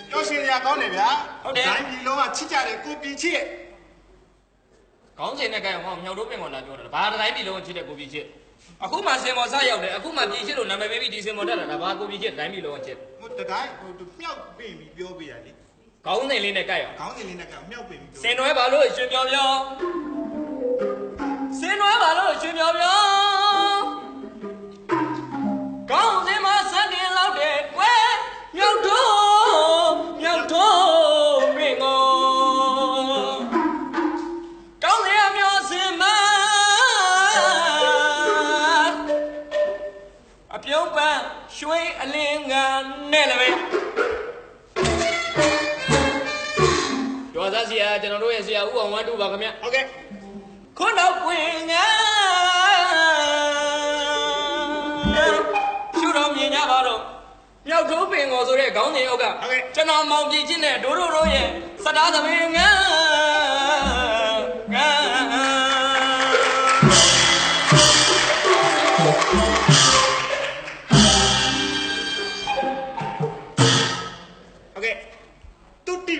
ပြောရှင်ရကောင်းတယ်ဗျာဟုတ်တယ်တိုင်းပြည်လုံးကချစ်ကြတယ်ကိုပြည်ချစ်
ခေါင်းစဉ်နဲ့ကြိုင်အောင်မြောက်တို့ပင်ကောလာပြောတာဘာတိုင်းပြည်လုံးချစ်တဲ့ကိုပြည်ချစ်အခုမှစင်မော်စရောက်တယ်အခုမှပြည်ချစ်လို့နာမည်ပေးပြီးဒီစင်မော်တက်လာတာဘာကိုပြည်ချစ်တိုင်းပြည်လုံးချစ်
ဟိုတတိုင်းဟိုမြောက်ပင်ပြီးပြောပြရလေ
ခေါင်းစဉ်လေးနဲ့ကြိုင်အောင်
ခေါင်းစဉ်လေးနဲ့ကြိုင်မြောက်ပင်ပြီးပြော
စင်နွယ်ပါလို့ရွှင်ပြောပြောစင်နွယ်ပါလို့ရွှင်ပြောပြောခေါင်းစဉ်မှာစတင်လောက်တဲ့ကွယ်မြောက်တို့ပင်ကောကောင်းရမျိုးစင်မအပြုံးပန်းရွှေအလင်းကနဲ့လည်းပဲဒေါ်သားဆရာကျွန်တော်တို့ရဲ့ဆရာဦးအောင်ဝမ်းတူပါခင်ဗျ
ဟုတ်ကဲ့
Con đâu quên nhá chú đâu nhìn nhá vào đâu nhau thú biển ngồi rồi để có gì ok cho nó mong gì chứ này đố đố vậy sao đó thì mình nhá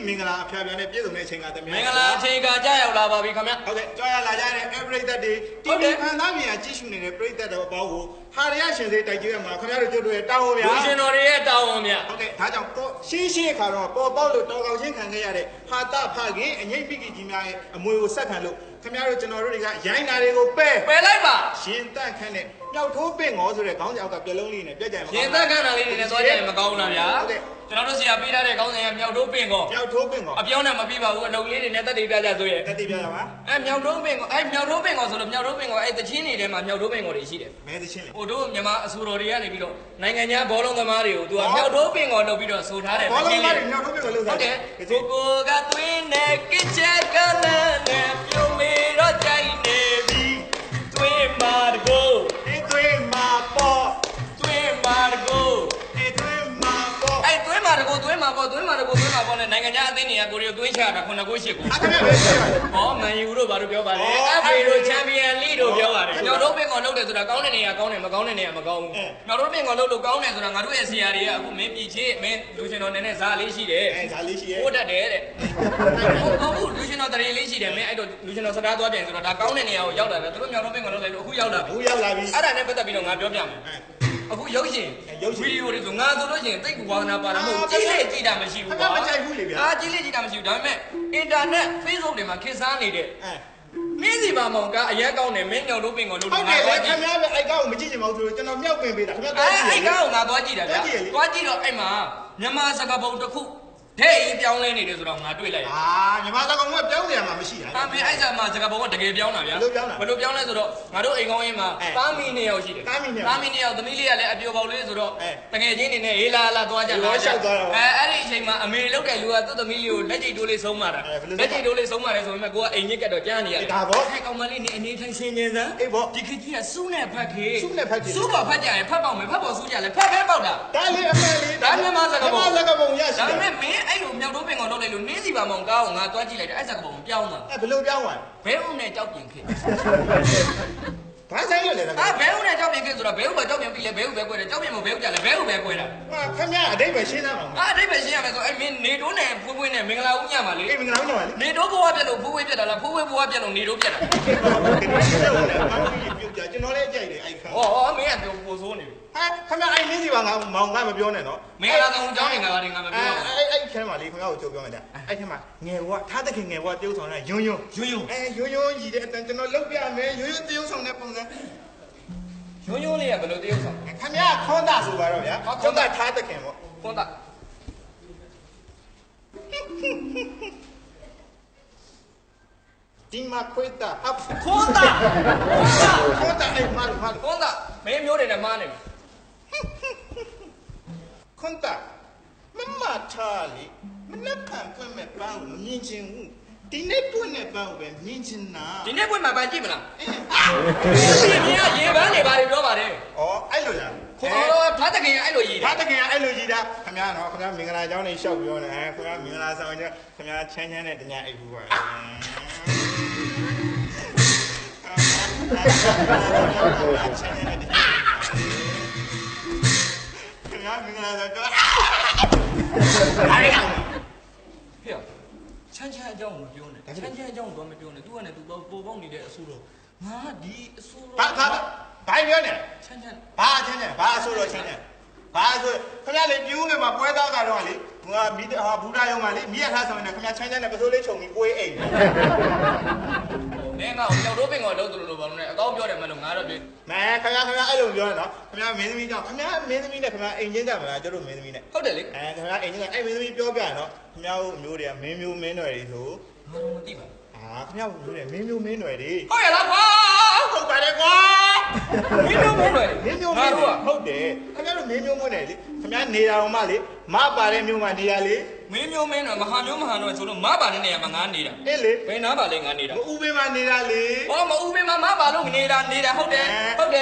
မင်္ဂလာအဖျားပြန်နဲ့ပြည့်စုံတဲ့အချိန်ကတည်းက
မင်္ဂလာအချိန်ကကြာရောက်လာပါပြီခင်ဗျ
ဟုတ်ကဲ့ကြောက်ရလာကြတဲ့ every day တီဗီဖန်သားမြန်ကြည့်ရှုနေတဲ့ပရိသတ်တော်အပေါင်းကိုဟာရရရှင်စေးတိုက်ကြည့်ရမှာခင်ဗျားတို့ကြိုးတို့ရဲ့တောင်းဝန်ဗျာလ
ူရှင်တော်တွေရဲ့တောင်းဝန်ဗျာဟ
ုတ်ကဲ့ဒါကြောင့်ရှင်းရှင်းခါတော့ပေါ်ပေါက်လို့တော်ကောင်ချင်းခံခဲ့ရတဲ့ဟာတဖခင်အငိမ့်ပိကိကြီးများရဲ့အမွေကိုဆက်ခံလို့ခင်ဗျားတို့ကျွန်တော်တို့တွေကရိုင်းနာတွေကိုပယ်
လိုက်ပါရ
ှင်တန့်ခန့်နဲ့မြောက်ထိုးပင့်ငေါဆိုတဲ့ခေါင်းကြောက်ကပြလုံးလေးနဲ့ပြက်ကြိုင်
မှာရှင်တန့်ခန့်တာလေးနဲ့သွားကြရင်မကောင်းဘူးလားဗျာဟုတ်ကဲ့ကျွန်တော်တို့ဆရာပေးထားတဲ့ခေါင်းစဉ်ကမြောက်ထိုးပင့်ငေါအပြောင်းနဲ့မပြီးပါဘူးအလုပ်လေးတွေနဲ့တက်တည်ပြကြဆိုရဲ့
တက်တည်ပြကြပါ
မြောက်ထိုးပင့်ငေါမြောက်ထိုးပင့်ငေါဆိုလို့မြောက်ထိုးပင့်ငေါတချင်းတွေထဲမှာမြောက်ထိုးပင့်ငေါတွေရှိတယ်
မဲတချင်းလေ
ဟိုတို့မြန်မာအဆိုတော်တွေကနေပြီးတော့နိုင်ငံခြားဘောလုံးသမားတွေကိုသူကမြောက်ထိုးပင့်ငေါလုပ်ပြီးတော့ဆိုထားတယ်
ဘောလုံးသမားတွေမြောက်ထိုးပင့်ငေါလုပ်ထား
တယ်ကိုကိုကသွင်းနဲ့ကိချက်ကလည်းနဲ့ပြုံးမေတော့ကြိုက်နေပြီသွင်းမာကို
သွင်းမာပေါ့သ
ွင်းမာကိုသွင်းမာပေါ့နဲ့နိုင်ငံခြားအသင်းတွေကကိုရီးယားသွင်းချတာ9 9 8ကိုအ
ဲ့ဒါပဲရှိပါတယ်
ဟောမန်ယူတို့ဘာလို့ပြောပါလဲအဖေတို့ချန်ပီယံလိတို့ပြောပါတယ်မြောက်တို့ပင်ကောင်လုပ်တယ်ဆိုတာကောင်းတဲ့နေရာကောင်းတယ်မကောင်းတဲ့နေရာမကောင်းဘူးမြောက်တို့ပင်ကောင်လုပ်လို့ကောင်းတယ်ဆိုတာငါတို့ရဲ့ဆရာတွေကအခုမင်းပြည်ချေမင်းလူရှင်တော်နည်းနည်းဇာလေးရှိတယ်ဇ
ာလေးရှိရဲ့
ဟုတ်တတ်တယ်တဲ့ဟုတ်လူရှင်တော်တရေလေးရှိတယ်မင်းအဲ့တော့လူရှင်တော်စတားသွားပြန်ဆိုတော့ဒါကောင်းတဲ့နေရာကိုရောက်လာတယ်သူတို့မြောက်တို့ပင်ကောင်လုပ်တယ်လို့အခုရောက်လာပြီအ
ခုရောက်လာပြီ
အဲ့ဒါနဲ့ပတ်သက်ပြီးတော့ငါပြောပြမယ်အခုရုပ်ရှင်ဗီဒီယိုတွေဆိုငါဆိုလို့ရှိရင်တိတ်ဝါသနာပါတာမဟုတ်ကြည့်လေကြည့်တာမရှိဘူးက
ွာမကြိုက်ဘူးလေဗျာက
ြည့်လေကြည့်တာမရှိဘူးဒါပေမဲ့အင်တာနက် Facebook တွေမှာခေတ်စားနေတဲ့မင်းစီပါမောင်ကအရက်ကောင်းတယ်မင်းမြောက်လို့ပင်ကိုလို့င
ါသွားကြည့်ခင်ဗျားပဲအဲ့ကောင်းကိုမကြည့်ချင်ပါဘူးဆိုတော့ကျွန်တော်မြောက်ပင်ပေးတာခင်ဗျားသ
ွားကြည့်အဲ့ကောင်းကိုငါသွားကြည့်တာဗျာသွားကြည့်တော့အဲ့မှာမြန်မာစကားပုံတစ်ခုတဲ့ဤပြောင်းလဲနေတယ်ဆိုတော့ငါတွေ့လိုက်မ
ြန်မာစကားပုံကပြောင်းနေရမှာမရှိတာ
မင်းအဲ့စားမှာစကားပုံကတကယ်ပြောင်းတာဗျာဘယ်လိုပြောင်းလဲဆိုတော့ငါတို့အိမ်ကောင်းရင်းမှာသားမီ2ယောက်ရှိတယ်သားမီ2ယောက်သမီးလေးကလည်းအပြိုပေါက်လေးဆိုတော့တကယ်ချင်းနေနဲ့ဟေးလာသွားကြတာ
ရှောက်သွားတော့
အဲ့ဒီအချိန်မှာအမေလုတ်တဲ့လူကသူ့သမီးလေးကိုလက်ကျိတ်တိုးလေးဆုံးမာတာလက်ကျိတ်တိုးလေးဆုံးမာတယ်ဆိုပေမဲ့ကိုကအိမ်ညစ်ကတ်တော့ကြားနေရတယ်ဒ
ါပေါ့အ
ဲ့ကောင်မလေးနေအနေထိုင်ဆင်းနေစမ်းအ
ေးပေါ့
ဒီခေတ်ကြီးကစူးနဲ့ဖတ်ခေစူးပေါ်ဖတ်ကြရင်ဖတ်ပေါက်မယ်ဖတ်ပေါ်စူးကြလဲဖတ်ပဲပေါက်တာ
ဒါလေးအမှန်လေးဒ
ါမြန်မာစကားပုံ
ရရှိ
ဒါပေမဲ့မင်းအဲ့လိုမြောက်တို့ပင်ကောင်လုပ်လိုက်လို့နင်းစီပါမောင်ကားကိုငါတွားကြည့်လိုက်တယ်အဲ့စကားပုံပြောင်းသွားဘ
ယ်လိုပြောင်းသွား
ဘဲဦးနဲ့ကြောက်ပြင်ခေဘ
ာဆိုင်ရလဲဘ
ဲဦးနဲ့ကြောက်ပြင်ခေဆိုတော့ဘဲဦးပဲကြောက်ပြင်ပြီလေဘဲဦးပဲကွဲတယ်ကြောက်ပြင်မဘဲဦးကြလဲဘဲဦးပဲကွဲတာ
ခင်ဗျာအတိတ်ပဲရှင်းသားပါအ
တိတ်ပဲရှင်းရမယ်ဆိုအဲ့မင်းနေတိုးနဲ့ဖွေးဖွေးနဲ့မင်္ဂလာဦးညမှာလေ
အေးမင်္ဂလာဦးညမှာလေ
နေတိုးဘဝပြက်လို့ဖွေးဖွေးပြက်တာလားဖွေးဖွေးဘဝပြက်လို့နေတိုးပြက်တာက
ျွန်တော်လည်းကြိုက်တယ်အဲ့ခါ
ဟောမင်းကပိုဆိုးနေပြီ
ခင်ဗျာအဲ့မင်းစီပါငါမောင်ငါမပြောနဲ့နော်
မင်္ဂလာကောင်ကျောင်းနေငါတွေငါမပြောအ
ဲ့ခဲမှာလေခင်ဗျာကိုကြိုပြောမယ်တဲ့အဲ့ခဲမှာငယ်ဘဝထားသခင်ငယ်ဘဝတိုးဆောင်တဲ့ယွန်းယွန်းကြီးတဲ့အတန်ကျွန်တော်လုတ်ပြမယ်ယွန်းယွန်းတိုးဆောင်တဲ့ပုံစံယ
ွန်းယွန်းလေးကဘယ်လိုတိုးဆောင်
ခင်ဗျာခွန်တာဆိုပါတော့ဗျာခွန်တာထားသခင်ပေါ့ခ
ွန်တာဒ
ီမှာခွေးတာ
ခွန်တာ
အဲ့မာခ
ွန်တာမင်းမျိုးတွေနဲ့မားနေပြီ
ခွန်တာမမထားလေမနှက်ခံဖွင့်မဲ့ပန်းကိုမြင်ချင်းဘူးဒီနေ့ပွင့်တဲ့ပန်းကိုပဲမြင်ချင်တာဒ
ီနေ့ပွင့်မှာပန်းကြည့်မလားဒီမြင်ကရေပန်းတွေဘာတွေပြောပါတယ်ဩ
အဲ့လိုလားခ
ေါ်ထားတကယ်အဲ့လိုကြီး
ထားတကယ်အဲ့လိုကြီးတာခင်ဗျားနော်ခင်ဗျားမင်္ဂလာเจ้าနေရှောက်ပြောနေခင်ဗျားမင်္ဂလာဆောင်ကြခင်ဗျားချမ်းချမ်းနဲ့တညာအိပ်ဘူးပါခင်ဗျားမင်္ဂလာဆောင်တော့
ချမ်းချမ်းအကြောင်းမပြောနဲ့ချမ်းချမ်းအကြောင်းတော့မပြောနဲ့ तू ကလည်း तू ပေါ်ပေါက်နေတဲ့အဆိုးတော့ငါဒီအဆိုးတော့
ဘာပြောနေ
ချမ်းချမ်း
ဘာချမ်းချမ်းဘာအဆိုးတော့ချမ်းချမ်းဘာဆိုခင်ဗျားလေပြူးနေမှာပွဲသားကတော့လေငါမီးဘူတာရုံမှာလေမီးရထားဆောင်နေခင်ဗျားချမ်းချမ်းနဲ့ပစိုးလေးခြုံပြီးပွဲအိမ်န
ေငါ့ကိုကြောက်တော့ပင်ကိုလုံးတူလို့ဘာလို့လဲအကောင်းပြောတယ်မလို့ငါတော့ပြေမ
ဲခင်ဗျာအဲ့လိုပြောနေနော်ခင်ဗျာမင်းသမီးကြောင့်ခင်ဗျာမင်းသမီးနဲ့ခင်ဗျာအိမ်ချင်းကြမလားကျတို့မင်းသမီးနဲ့ဟ
ုတ်တယ်လေ
ခင်ဗျာအိမ်ချင်းကအဲ့မင်းသမီးပြောပြနော်ခင်ဗျာတို့အမျိုးတွေကမင်းမျိုးမင်းနွယ်တွေဆို
ငါတော့မသိပါခ
င်ဗျာမျိုးတွေမင်းမျိုးမင်းနွယ်တွေဟ
ုတ်ရလားကွာ
ဟုတ်ပါတယ်ကွာ
မင်းမျိုးမင်းနွယ်မ
င်းမျိုးမင်းနွယ်ဟုတ်တယ်ခင်ဗျာတို့မင်းမျိုးမင်းနွယ်လေခင်ဗျာနေတာတော့မှလေ妈把的牛嘛你呀哩？
没牛没那，马牛马那，除了马把的那嘛俺你的，
哎哩，
没哪把的俺你的。
乌龟嘛你呀哩？
我们乌龟嘛马把路你的，你的好的，好的。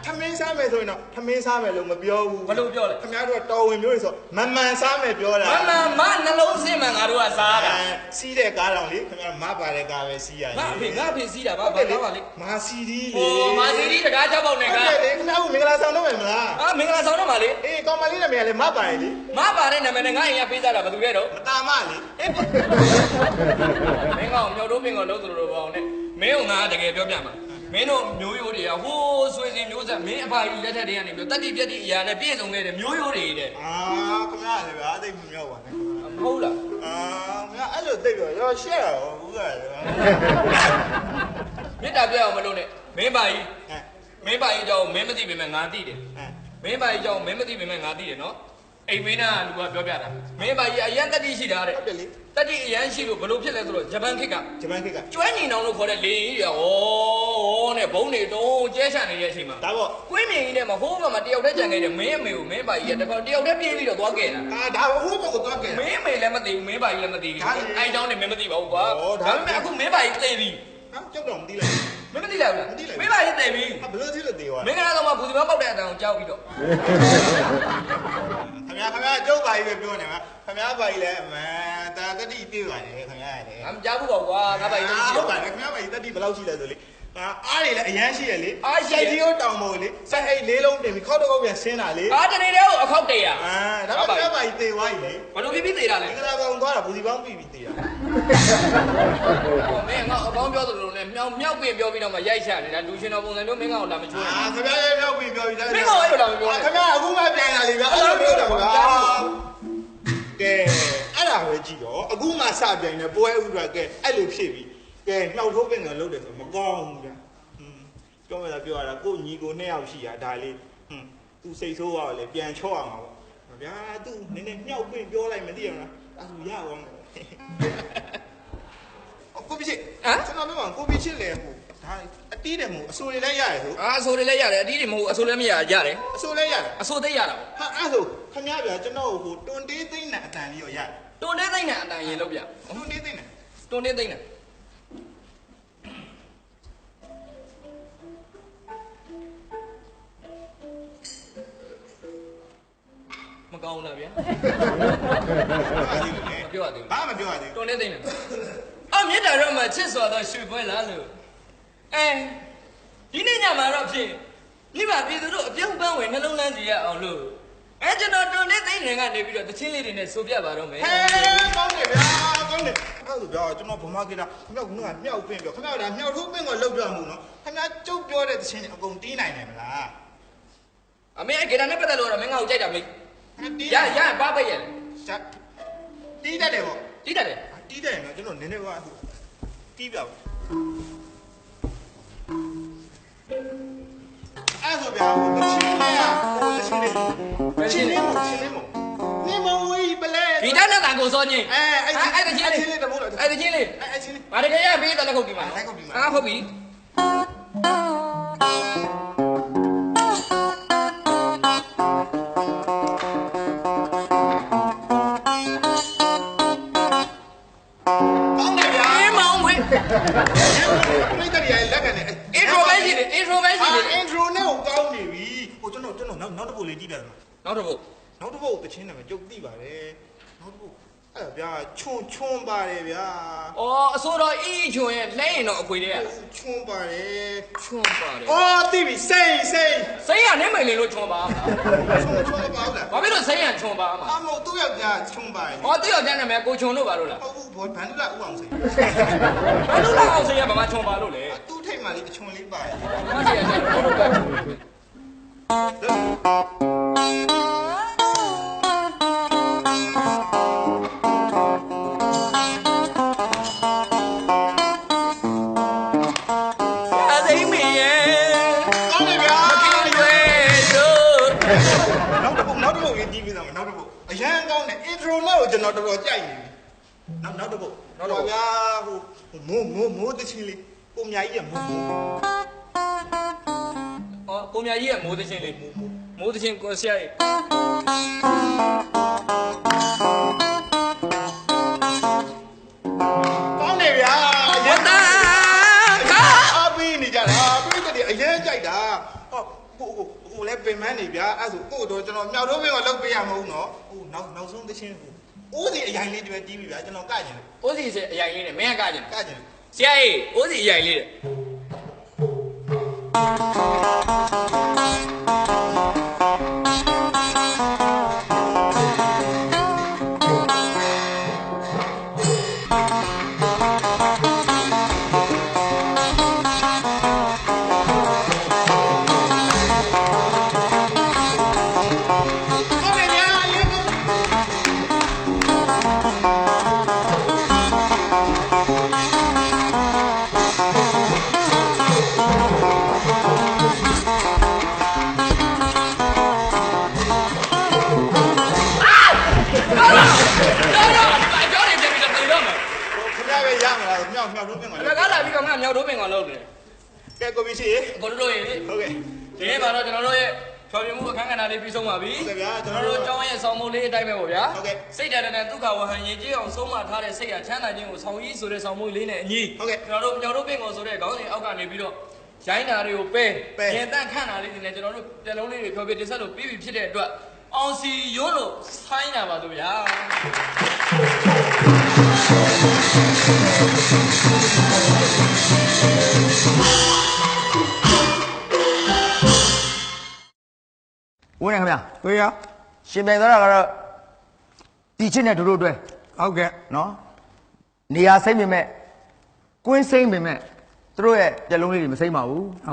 他没啥没说呢，他没啥没路没标乌。
不路标了。
他们家说到位没有说，慢慢啥没标了。
慢慢马那老些嘛俺都要啥的。
西的家长哩，他们马把的家为西呀。
俺平西的，马把哩。
马西的哩。
哦，马西的这个家宝那个。
对对，那我明个拉上都没么啦。
啊，明个拉上都嘛哩。
哎，搞嘛哩那没哩，马把的哩。
马把的那边的俺也背着了，不对喽。
大马哩。
哎不。没搞苗都没搞，老子都包呢。没有俺这个表面嘛。没弄牛油的呀，我所以是牛仔没把一来台的呀，你们到底别的呀，那别种的牛油的的。
啊，咁样的吧，对不了我呢。
好了。
啊，我俺就对个要写我个。
没代表我们弄的，没把一，没把一叫没么地别么俺地的，没把一叫没么地别么俺地的喏。哎，没呢，如果表表的，没把一样得地是的，得地一样是路不路撇来走了，日本去个，专年当中可能连夜哦，那包那种接下来也行嘛。
大伯，
归名一点嘛，好个嘛，第二天讲个的，没没把一，这个第二天别里头多给了。
啊，大伯，我不多给。
没那么地，没把一那么地，挨讲的没么地吧，我讲，咱们阿公没把一对比。
啊，叫不地了。
没问题了，没把一对比。
啊，不是这个地方。
没跟他说嘛，不是把包带上交一个。
他们就把一个表呢嘛，他们把一来嘛，大家地对吧？他们的。
他们家不搞瓜，他把一东西。
啊，他们把一个地不老起来这里。啊，阿里嘞，演戏嘞，
戏
只有当毛嘞，在黑雷龙里面靠到嗰边先哪里？
啊，这里了，靠地啊。
啊，他们把一对歪嘞。
我都比地了嘞。
你个那个光了，不是光比对啊。
没我光标的时候呢，秒变标比他们一下呢，陆续那工人都没搞那么久。
啊，他们秒变标比的。
没搞有那么久。
他们阿公嘛变哪里边？阿没有那个。ကဲအဲ့ဒါပဲကြည့်တော့အခုမှစပြိုင်နေပွဲဥစွာကဲအဲ့လိုဖြစ်ပြီကဲနှောက်ထိုးပင်ကလုပ်တယ်ဆိုမကောင်းဘူးဗျာပြောမလားပြောရတာကိုညီကို2ယောက်ရှိရဒါလေးသူစိတ်ဆိုးသွားတယ်ပြန်ချော့ရမှာပေါ့ဗျာသူနည်းနည်းမြောက်ပင်ပြောလိုက်မသိရမလားအဲ့ဒါရအောင်ကိုပြချစ်ကျွန်တော်ပြောမှာကိုပြချစ်လေဟိုဒါအတီးတယ်မဟုတ်အဆိုတွေလည်းရတယ်ဆို
အဆိုတွေလည်းရတယ်အတီးတွေမဟုတ်အဆိုလည်းမရရတယ်
အဆိုလည်းရတယ်
အဆိုသိရတာ
ဟာအဲ့ဆိုခင်ဗျားဗျာကျွန်တော်ဟိုတွန်တေးသိမ့်နဲ့အတန်လေးရောရတယ်
တွန်တေးသိမ့်နဲ့အတန်ရင်လုပ်ပြ
တွန်တေးသိမ့်နဲ့
တွန်တေးသိမ့်နဲ့မကောင်းလားဗျာမပြောရသေးဘူး
ဘာမပြောရသေးဘူး
တွန်တေးသိမ့်နဲ့အော်မြစ်တာတော့မှချစ်စွာသောရွှေပွဲလားလို့ဒီနေ့ညမှာတော့ဖြစ်မိဘပြည်သူတို့အပြုံးပန်းဝင်နှလုံးလန်းစီရအောင်လို့ကျွန်တော်တွန်လေးသိန်းနေကနေပြီးတော့တချင်းလေးတွေနဲ့ဆိုပြပါတော့မယ်
ဟဲကောင်းတယ်ဗျာကောင်းတယ်အဲ့ဒါဗျာကျွန်တော်ဗမာကိတာခင်ဗျာကမြောက်ပင့်ပြောခင်ဗျာဒါမြောက်ထိုးပင့်ကိုလောက်ပြမှုနော်ခင်ဗျာကျုပ်ပြောတဲ့တချင်းတွေအကုန်တီးနိုင်တယ်မလား
အမေကေတာနဲ့ပတ်သက်လို့တော့မင်းငါ့ကိုကြိုက်တာမေးရပါပဲရဲ့
တီးတတ်တယ်ပေါ့
တီးတတ်တယ်
တီးတယ်နော်ကျွန်တော်နည်းနည်းကတီးပြပါအဲ့ဆိုဗျာဟိုတချင်းလေးอ่ะဟိုတချင်းလေးနေမဝေးပလဲ
ဒီတက်နဲ့တန်ကိုစောညင်း
အဲ့တချင်းလေးတမို့လား
အဲ့တချင်းလေးဗါတကယ်ရပေးတယ်လက်ခုပ်ဒီမှာဟုတ်ပြီ
မိတ်တရားလက်ကနေ
intro ပဲရှိတယ် intro နဲ့ကို
ကောင်းနေပြီဟိုကျွန်တော်နောက်တစ်ပုတ်လေးတီးပြတယ်
နောက်တစ်ပုတ်
တချင်းနာမည်ကြုတ်သိပါတယ်နောက်တစ်ပုတ်အဲ့ဒါဗျာချွန်းပါတယ်ဗျာ
အဆိုတော့အီးချွန်ရဲ့လဲရင်တော့အခွေတဲ့
ချွန်းပါတယ်
သိပြီ
စိတ်
ရနေမယ်လေလို့ချွန်ပါ
ချွန်းပါဦးလား
ဘာဖြစ်လို့စိတ်ရချွန်ပါမှာ
မဟုတ်သူ့ယောက်ျားချွန်းပါတယ်
သူ့ယောက်ျားနာမည်ကိုချွန်လို့ပါလို့လား
ဟုတ်ဘူးဘန်ဒူလာဦးအောင်စိတ်
ဘန်ဒူလာအောင်စိတ်ကဘာမှချွန်ပါလို့လေ
သူ့ထိတ်မှလေးအချွန်လေးပါတယ်
ဘာစီရချွန်လို့ပဲ
အရန်ကောင်းတယ် intro နဲ့ကိုကျွန်တော်တော်တော်ကြိုက်နေပြီနောက်တစ်ပုတ်ဗျာဟိုမိုးတချင်းလေးကိုမြာကြီးရမိုး
ကိုမြာကြီးရဲ့မိုးတချင်းလေး မိုးသချင်းကိုဆရာကြီး
ကောင်းနေဗျာ
ဝတ်တာခါ
အားပေးနေကြတာပြိတ္တိအရင်ကြိုက်တာဟောကိုလည်းပင်မနေဗျာအဲ့ဆိုကိုတော့ကျွန်တော်မြောက်တော့ပင်ကလောက်ပေးရမဟုတ်နော်ဟိုနောက်ဆုံးသချင်းကိုအိုးစီအရင်လေးတွေတီးပြီဗျာကျွန်တော်ကကြတယ်
အိုးစီအရင်လေးနဲ့မင်းကကြတယ်
ကကြတယ်
ဆရာကြီးအိုးစီအရင်လေးတဲ့
မြောက်တော့ပင်က
အလကားလာပြီးတော့ငါမြောက်တို့ပင်ကောင်လုပ်တယ်
ကဲကိုပြီးရှိရေ
ကိုတို့ရဲ့
ဟုတ်ကဲ့
ဒီနေ့မှာတော့ကျွန်တော်တို့ရဲ့ဖြောပြမှုအခန်းကဏ္ဍလေးပြီးဆုံးပါပြီ
ဟုတ်ကဲ့ဗျာ
ကျွန်တော်တို့ကျောင်းရဲ့ဆောင်မုံလေးအတိုင်းပဲပေါ့ဗျာ
ဟုတ်ကဲ့
စိတ်ဓာတ်နဲ့ဒုက္ခဝဟန်ရင်ကြီးအောင်ဆုံးမထားတဲ့စိတ်ဟာချမ်းသာခြင်းကိုဆောင်ကြီးဆိုတဲ့ဆောင်မုံလေးနဲ့အညီ
ဟုတ်ကဲ့
ကျွန်တော်တို့မြောက်တို့ပင်ကောင်ဆိုတဲ့ခေါင်းစဉ်အောက်ကနေပြီးတော့ရိုင်းတာတွေကိုပဲရင်တန့်ခန့်တာလေးတွေနဲ့ကျွန်တော်တို့တက်လုံးလေးတွေဖြောပြတင်ဆက်လို့ပြီးပြီဖြစ်တဲ့အတွက်အောင်စီရွန်းလို့ဆိုင်းတာပါတို့ဗျာ
ဝင်နေခင်ဗျာ
ကိုရ
ရှင်ပြိုင်သွားတာကတော့တီချစ်နဲ့တို့အတွက်
ဟုတ်ကဲ့
နော်နေရာစိမ့်ပေမဲ့ကွင်းစိမ့်ပေမဲ့သူတို့ရဲ့ပြလုံးလေးတွေမစိမ့်ပါဘူး
ဩ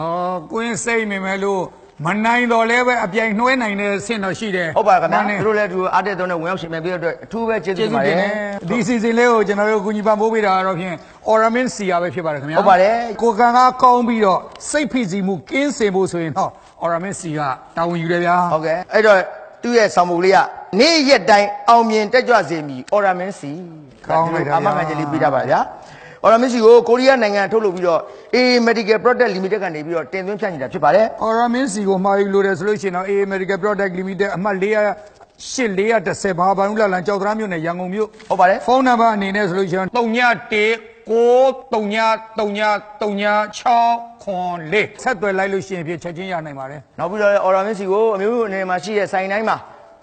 ကွင်းစိတ်နေမယ်လို့မနိုင်တော့လဲပဲအပြိုင်နှွှဲနိုင်တဲ့ဆင့်တော့ရှိတယ်
ဟုတ်ပါခင်ဗျာ
မှန်တယ်
သူတို့လည်းသူအားတက်တော့နဲ့ဝင်ရောက်ရှင်ပြိုင်ပြီးတော့အတွက်အထူးပဲကျေးဇူး
ကျေး
တင်
ဇူး
ပါတ
တင်
ယ်
တယ်ဒီစီစဉ်လေးကိုကျွန်တော်တို့ကူညီပံ့ပိုးပေးတာတော့ဖြင့် Oramin Sia ပဲဖြစ်ပါတယ်ခင်ဗျာ
ဟုတ်ပါတယ်
ကိုကန်ကကောင်းပြီးတော့စိတ်ဖိစီးမှုကင်းစင်ဖို့ဆိုရင်တော့ Oramin Sia တာဝန်ယူတယ်ဗျာ
ဟုတ်ကဲ့အဲ့တော့သူ့ရဲ့ဆောင်မှုလေးကနေ့ရက်တိုင်းအောင်မြင်တက်ကြွစေမည် Oramin C အာမခံချက်လေးပေးတာပါဗျာ Oramin C ကိုကိုရီးယားနိုင်ငံထုတ်လုပ်ပြီးတော့ A Medical Product Limited ကနေပြီးတော့တင်သွင်းဖြန့်ချီတာဖြစ်ပါတယ်
Oramin Sia ကိုမှာယူလို့တယ်ဆိုလို့ရှိရင်တော့ A Medical Product Limited အမှတ်410ဘာဘာနုလာလန်ကြောက်သရားမြို့နယ်ရန်ကုန်မြို့
ဟုတ်ပါတယ်
ဖုန်းနံပါတ်အနေနဲ့ဆိုလို့ရှိရင်3193936ဆက်သွယ်လိုက်လို့ရှိရင်ဖြစ်ချက်ချင်းရနိုင်ပါတယ်
နောက်ပြီးတော့ Oramin C ကိုအမျိုးမျိုးအနေမှာရှိတဲ့ဆိုင်တိုင်းမှာ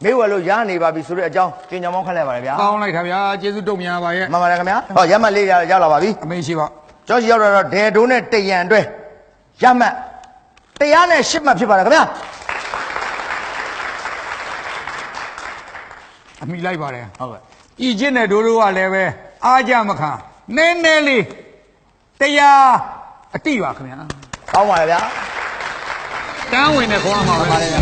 မေးဝယ်လို့ရနေပါပြီဆိုတဲ့အကြောင်းကြေညာမောင်းခန့်လိုက်ပါတယ်ဗျာ
ကောင်းလိုက်တာဗျာကျေးဇူးတုံများပါရဲ့
မှန်ပါတယ်ခင်ဗျာဟောရမှတ်လေးရောက်လာပါပြီ
အမေရှိပါ
ကျောင်းစီရောက်တော့ဒဲဒိုးနဲ့တရံအတွဲရမှတ်108မှတ်ဖြစ်ပါတယ်ခင်ဗျာ
အမိလိုက်ပါတယ်
ဟုတ်ကဲ့
ဤချင်းနဲ့ဒိုးတို့ကလည်းပဲအားကြမခံနည်းနည်းလေးတရားအတိပါခင်ဗျာ
ကောင်းပါလေဗျာ
တန်းဝင်နဲ့ခေါ်ရမှာပဲ
ပါတယ်ဗျာ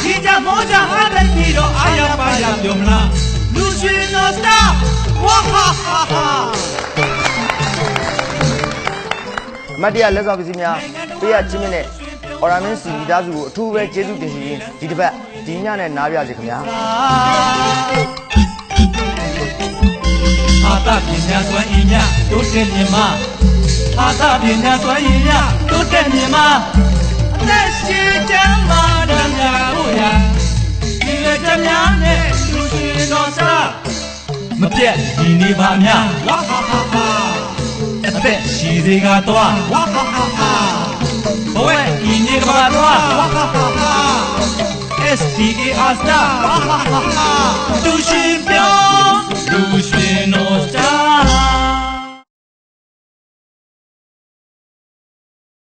ဒီကြမောကြအားတဲ့ပြီးတော့အာရပါရပြုံးလားလူရွှေနော်စတာဝါဟာဟာဟာ
မတ်တရားလက်ဆောင်ပစ္စည်းများပေးရချင်းမြင့်တဲ့ Oramin C မိသားစုကိုအထူးပဲကျေးဇူးတင်ရှင်ဒီတစ်ပတ်ဒီညနဲ့နားပြစေခင်ဗျာ
အာသပညာစွမ်းအင်များတိုးတက်မြင်မအာသပညာစွမ်းအင်များတိုးတက်မြင်မလက်ရှိချမ်းသာတဲ့များဟိုရဒီလက်ချက်များနဲ့လူရှင်တော်စားမပြတ်ဒီနေပါများဝါဟာဟာဟာအသက်ရှိစေကတော့ဝါဟာဟာဟာဘဝဤနေကတော့ဝါဟာဟာဟာ SDA Star လူရှင်ပြောလူရှင်တော်